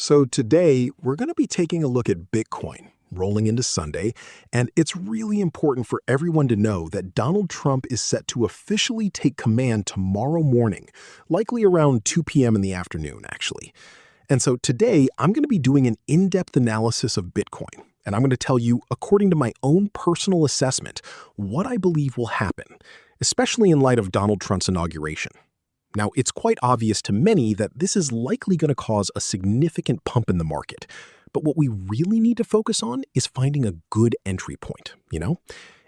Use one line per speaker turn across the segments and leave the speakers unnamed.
So today, we're going to be taking a look at Bitcoin rolling into Sunday, and it's really important for everyone to know that Donald Trump is set to officially take command tomorrow morning, likely around 2 p.m. in the afternoon, actually. And so today, I'm going to be doing an in-depth analysis of Bitcoin, and I'm going to tell you, according to my own personal assessment, what I believe will happen, especially in light of Donald Trump's inauguration. Now, it's quite obvious to many that this is likely going to cause a significant pump in the market. But what we really need to focus on is finding a good entry point,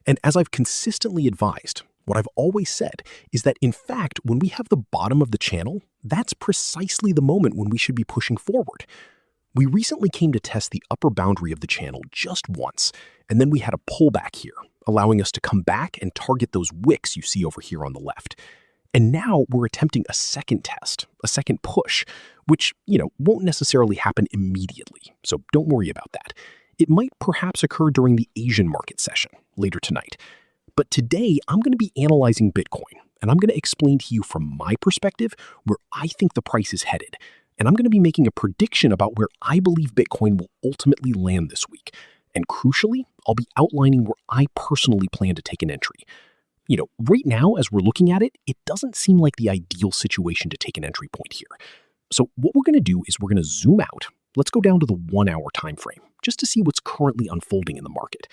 And as I've consistently advised, what I've always said is that, in fact, when we have the bottom of the channel, that's precisely the moment when we should be pushing forward. We recently came to test the upper boundary of the channel just once, and then we had a pullback here, allowing us to come back and target those wicks you see over here on the left. And now we're attempting a second test, a second push, which, won't necessarily happen immediately. So don't worry about that. It might perhaps occur during the Asian market session later tonight. But today I'm going to be analyzing Bitcoin, and I'm going to explain to you from my perspective where I think the price is headed. And I'm going to be making a prediction about where I believe Bitcoin will ultimately land this week. And crucially, I'll be outlining where I personally plan to take an entry. Right now, as we're looking at it, it doesn't seem like the ideal situation to take an entry point here. So what we're going to do is we're going to zoom out. Let's go down to the 1 hour time frame just to see what's currently unfolding in the market.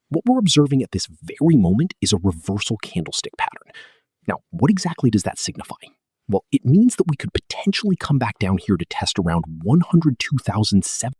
What we're observing at this very moment is a reversal candlestick pattern. Now, what exactly does that signify? Well, it means that we could potentially come back down here to test around 102,007.